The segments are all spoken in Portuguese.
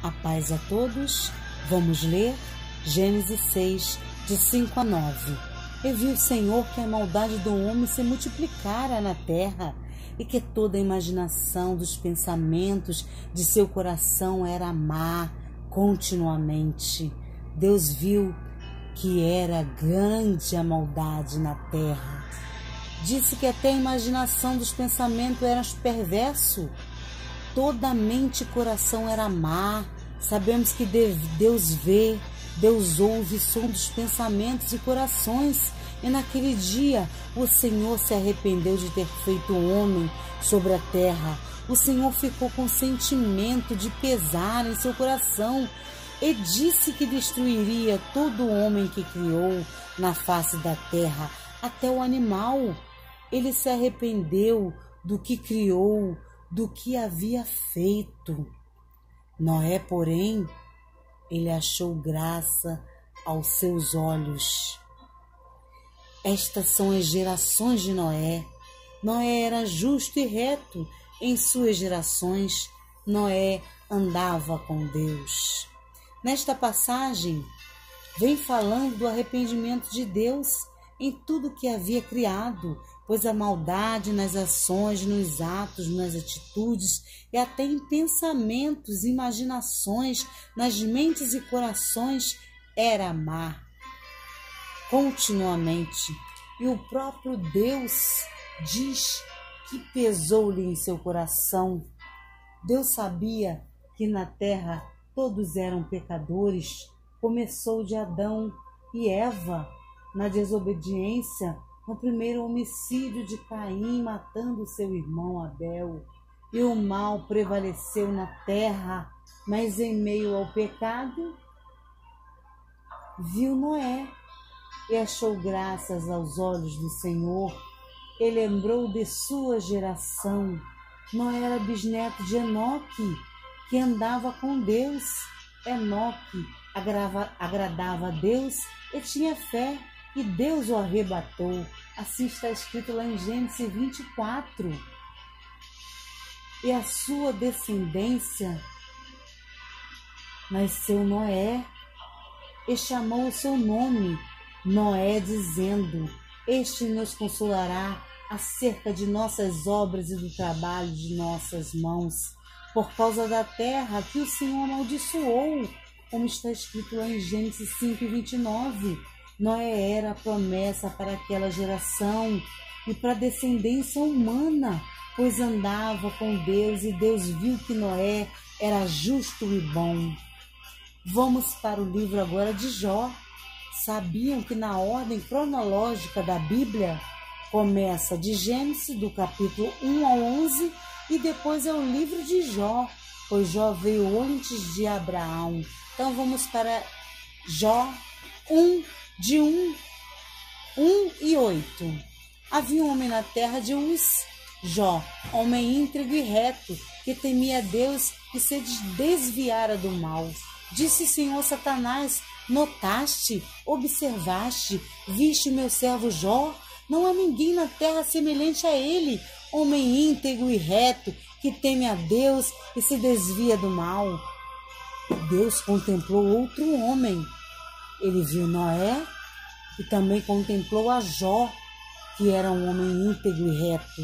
A paz a todos. Vamos ler Gênesis 6, de 5 a 9. E viu o Senhor que a maldade do homem se multiplicara na terra, e que toda a imaginação dos pensamentos de seu coração era má continuamente. Deus viu que era grande a maldade na terra. Disse que até a imaginação dos pensamentos era perverso. Toda a mente e coração era má. Sabemos que Deus vê, Deus ouve o som dos pensamentos e corações. E naquele dia o Senhor se arrependeu de ter feito o homem sobre a terra. O Senhor ficou com sentimento de pesar em seu coração e disse que destruiria todo homem que criou na face da terra, até o animal. Ele se arrependeu do que criou, do que havia feito. Noé, porém, ele achou graça aos seus olhos. Estas são as gerações de Noé. Noé era justo e reto em suas gerações. Noé andava com Deus. Nesta passagem, vem falando do arrependimento de Deus em tudo que havia criado, pois a maldade nas ações, nos atos, nas atitudes e até em pensamentos, imaginações, nas mentes e corações era má continuamente. E o próprio Deus diz que pesou-lhe em seu coração. Deus sabia que na terra todos eram pecadores. Começou de Adão e Eva, na desobediência, no primeiro homicídio de Caim, matando seu irmão Abel. E o mal prevaleceu na terra, mas em meio ao pecado, viu Noé e achou graças aos olhos do Senhor. E lembrou de sua geração. Noé era bisneto de Enoque, que andava com Deus. Enoque agradava a Deus e tinha fé, e Deus o arrebatou. Assim está escrito lá em Gênesis 24. E a sua descendência nasceu Noé e chamou o seu nome Noé, dizendo: Este nos consolará acerca de nossas obras e do trabalho de nossas mãos, por causa da terra que o Senhor amaldiçoou, como está escrito lá em Gênesis 5, 29. Noé era a promessa para aquela geração e para a descendência humana, pois andava com Deus e Deus viu que Noé era justo e bom. Vamos para o livro agora de Jó. Sabiam que na ordem cronológica da Bíblia começa de Gênesis, do capítulo 1 ao 11, e depois é o livro de Jó, pois Jó veio antes de Abraão. Então vamos para Jó 1, de 1 e 8. Havia um homem na terra de Uz, Jó, homem íntegro e reto, que temia a Deus e se desviara do mal. Disse o Senhor: Satanás, notaste, observaste, viste meu servo Jó? Não há ninguém na terra semelhante a ele, homem íntegro e reto, que teme a Deus e se desvia do mal. Deus contemplou outro homem. Ele viu Noé e também contemplou a Jó, que era um homem íntegro e reto.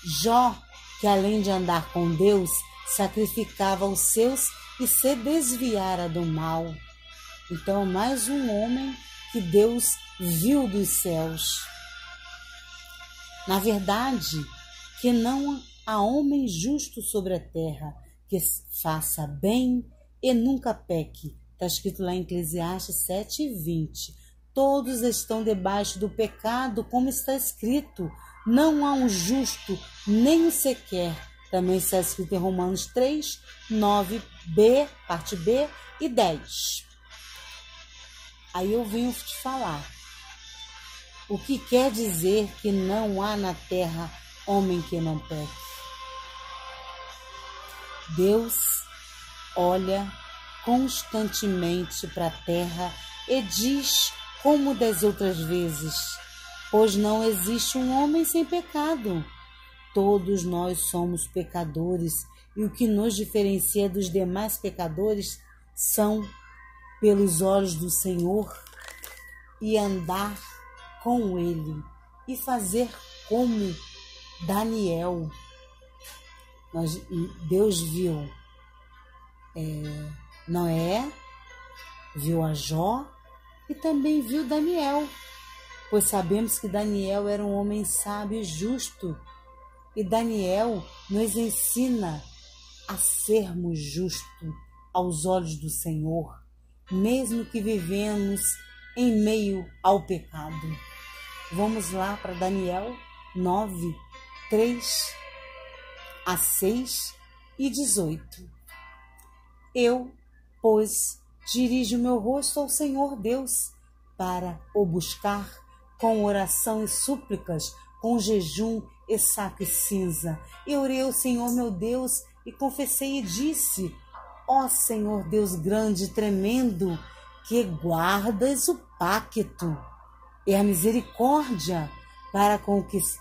Jó, que além de andar com Deus, sacrificava os seus e se desviara do mal. Então, mais um homem que Deus viu dos céus. Na verdade, que não há homem justo sobre a terra, que faça bem e nunca peque. Está escrito lá em Eclesiastes 7:20. Todos estão debaixo do pecado, como está escrito: não há um justo, nem um sequer. Também está escrito em Romanos 3, 9b, parte B e 10. Aí eu venho te falar. O que quer dizer que não há na terra homem que não peque? Deus olha constantemente para a terra e diz, como das outras vezes: pois não existe um homem sem pecado. Todos nós somos pecadores e o que nos diferencia dos demais pecadores são pelos olhos do Senhor e andar com Ele e fazer como Daniel. Deus viu Noé, viu a Jó e também viu Daniel, pois sabemos que Daniel era um homem sábio e justo, e Daniel nos ensina a sermos justos aos olhos do Senhor, mesmo que vivemos em meio ao pecado. Vamos lá para Daniel 9, 3 a 6 e 18. Eu, pois, dirijo meu rosto ao Senhor Deus para o buscar com oração e súplicas, com jejum e saco e cinza. E orei ao Senhor meu Deus e confessei e disse: ó Senhor Deus grande e tremendo, que guardas o pacto e a misericórdia para com os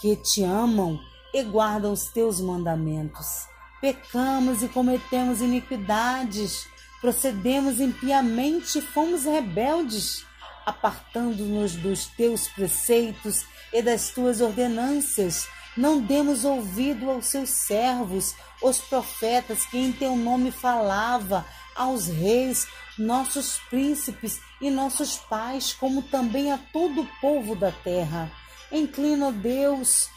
que te amam e guardam os teus mandamentos. Pecamos e cometemos iniquidades, procedemos impiamente e fomos rebeldes, apartando-nos dos teus preceitos e das tuas ordenanças. Não demos ouvido aos seus servos, os profetas, que em teu nome falava aos reis, nossos príncipes e nossos pais, como também a todo o povo da terra. Inclina, ó Deus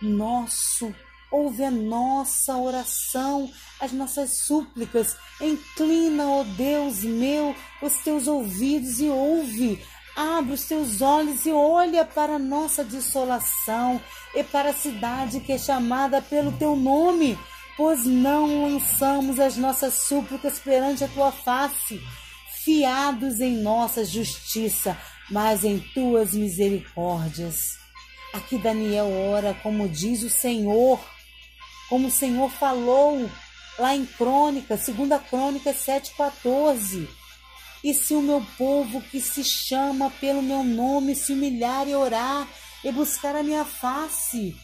nosso, ouve a nossa oração, as nossas súplicas. Inclina, ó Deus meu, os teus ouvidos e ouve. Abre os teus olhos e olha para a nossa desolação e para a cidade que é chamada pelo teu nome, pois não lançamos as nossas súplicas perante a tua face, fiados em nossa justiça, mas em tuas misericórdias. Aqui Daniel ora como diz o Senhor, como o Senhor falou lá em Crônicas, 2 Crônicas 7,14. E se o meu povo que se chama pelo meu nome se humilhar e orar e buscar a minha face,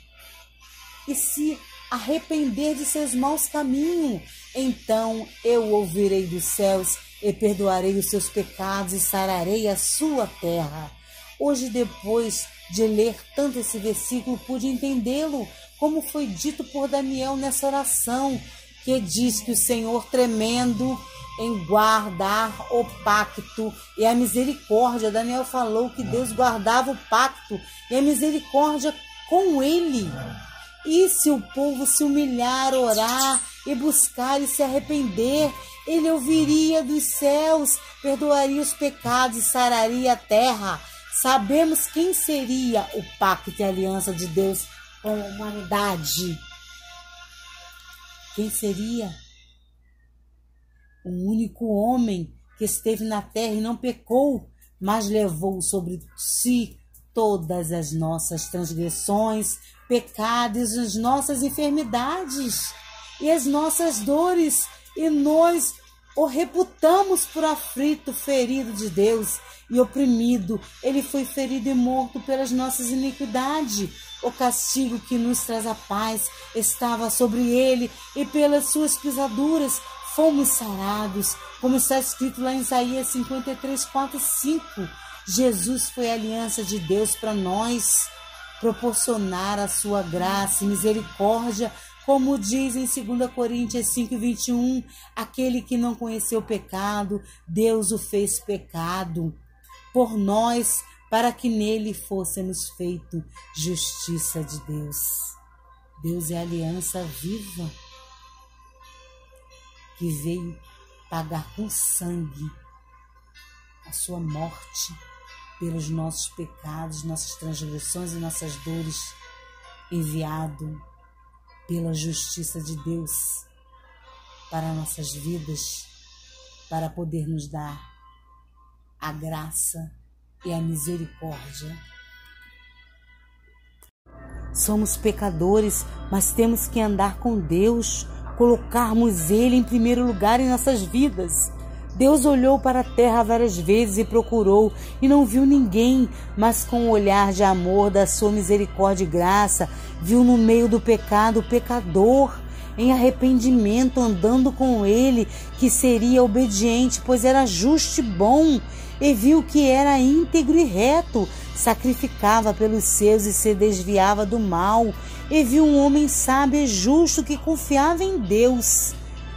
e se arrepender de seus maus caminhos, então eu ouvirei dos céus e perdoarei os seus pecados e sararei a sua terra. Hoje, depois de ler tanto esse versículo, pude entendê-lo, como foi dito por Daniel nessa oração, que diz que o Senhor tremendo em guardar o pacto e a misericórdia. Daniel falou que Deus guardava o pacto e a misericórdia com ele. E se o povo se humilhar, orar e buscar e se arrepender, ele ouviria dos céus, perdoaria os pecados e sararia a terra. Sabemos quem seria o pacto e a aliança de Deus com a humanidade. Quem seria? O único homem que esteve na terra e não pecou, mas levou sobre si todas as nossas transgressões, pecados, as nossas enfermidades e as nossas dores, e nós o reputamos por aflito, ferido de Deus e oprimido. Ele foi ferido e morto pelas nossas iniquidades. O castigo que nos traz a paz estava sobre ele, e pelas suas pisaduras fomos sarados, como está escrito lá em Isaías 53, 4 e 5. Jesus foi a aliança de Deus para nós, proporcionar a sua graça e misericórdia, como diz em 2 Coríntios 5, 21, aquele que não conheceu pecado, Deus o fez pecado por nós, para que nele fôssemos feito justiça de Deus. Deus é a aliança viva, que veio pagar com sangue a sua morte pelos nossos pecados, nossas transgressões e nossas dores, enviado pela justiça de Deus para nossas vidas, para poder nos dar a graça e a misericórdia. Somos pecadores, mas temos que andar com Deus, colocarmos Ele em primeiro lugar em nossas vidas. Deus olhou para a terra várias vezes e procurou, e não viu ninguém, mas com o olhar de amor da sua misericórdia e graça, viu no meio do pecado o pecador. em arrependimento, andando com ele, que seria obediente, pois era justo e bom, e viu que era íntegro e reto, sacrificava pelos seus e se desviava do mal, e viu um homem sábio e justo que confiava em Deus.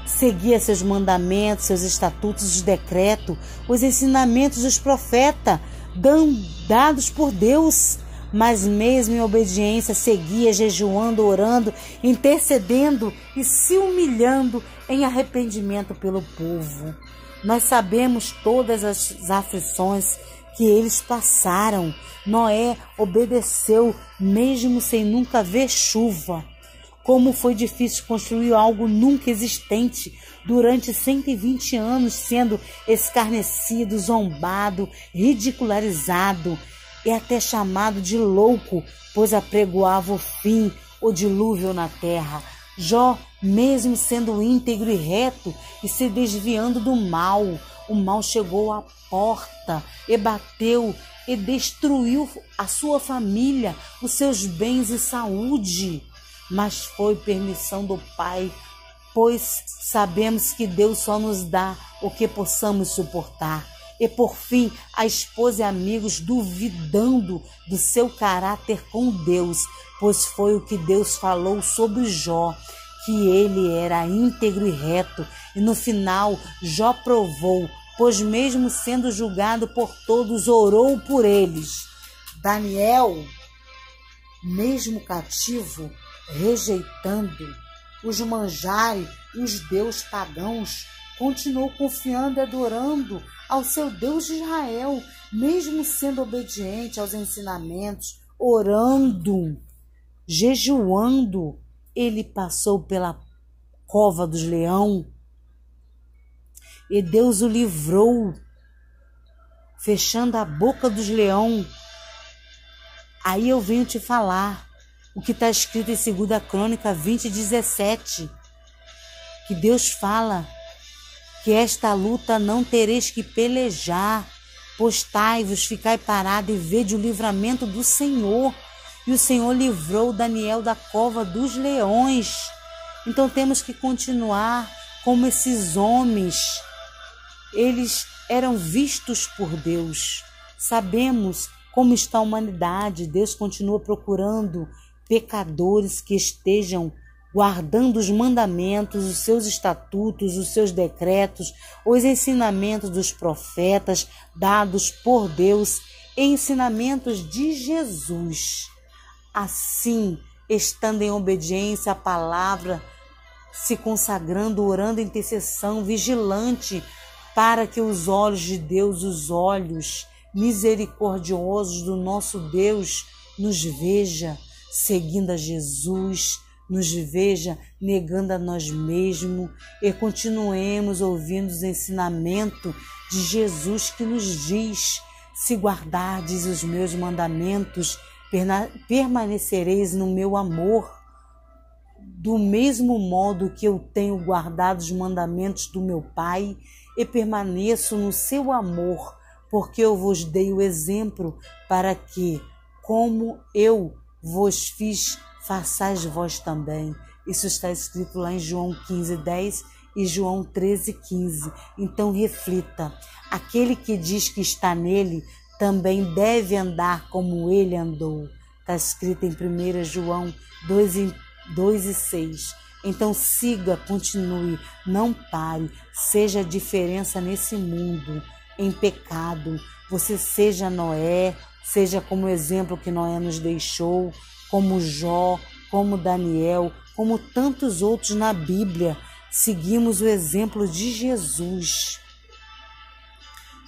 Seguia seus mandamentos, seus estatutos, os decretos, os ensinamentos dos profetas, dados por Deus, mas mesmo em obediência seguia jejuando, orando, intercedendo e se humilhando em arrependimento pelo povo. Nós sabemos todas as aflições que eles passaram. Noé obedeceu mesmo sem nunca ver chuva. Como foi difícil construir algo nunca existente durante 120 anos, sendo escarnecido, zombado, ridicularizado e até chamado de louco, pois apregoava o fim, o dilúvio na terra. Jó, mesmo sendo íntegro e reto e se desviando do mal, o mal chegou à porta e bateu e destruiu a sua família, os seus bens e saúde. Mas foi permissão do Pai, pois sabemos que Deus só nos dá o que possamos suportar. E por fim, a esposa e amigos duvidando do seu caráter com Deus, pois foi o que Deus falou sobre Jó, que ele era íntegro e reto. E no final, Jó provou, pois mesmo sendo julgado por todos, orou por eles. Daniel, mesmo cativo, rejeitando os manjares e os deuses pagãos, continuou confiando e adorando ao seu Deus de Israel, mesmo sendo obediente aos ensinamentos, orando, jejuando. Ele passou pela cova dos leões e Deus o livrou, fechando a boca dos leões. Aí eu venho te falar o que está escrito em 2 Crônica 20:17, que Deus fala que esta luta não tereis que pelejar, postai-vos, ficai parado e vede o livramento do Senhor. E o Senhor livrou Daniel da cova dos leões. Então temos que continuar como esses homens. Eles eram vistos por Deus. Sabemos como está a humanidade. Deus continua procurando pecadores que estejam guardando os mandamentos, os seus estatutos, os seus decretos, os ensinamentos dos profetas dados por Deus, ensinamentos de Jesus. Assim, estando em obediência à palavra, se consagrando, orando em intercessão, vigilante, para que os olhos de Deus, os olhos misericordiosos do nosso Deus, nos veja seguindo a Jesus, nos veja negando a nós mesmos e continuemos ouvindo os ensinamentos de Jesus, que nos diz: se guardardes os meus mandamentos, permanecereis no meu amor, do mesmo modo que eu tenho guardado os mandamentos do meu Pai e permaneço no seu amor, porque eu vos dei o exemplo para que, como eu vos fiz, façais vós também. Isso está escrito lá em João 15:10 e João 13:15. Então reflita: aquele que diz que está nele também deve andar como ele andou. Está escrito em 1 João 2:6. Então siga, continue, não pare, seja a diferença nesse mundo, em pecado. Você seja Noé, seja como exemplo que Noé nos deixou, como Jó, como Daniel, como tantos outros na Bíblia. Seguimos o exemplo de Jesus.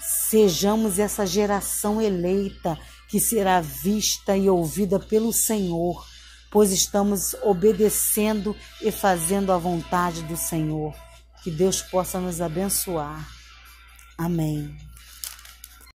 Sejamos essa geração eleita que será vista e ouvida pelo Senhor, pois estamos obedecendo e fazendo a vontade do Senhor. Que Deus possa nos abençoar. Amém.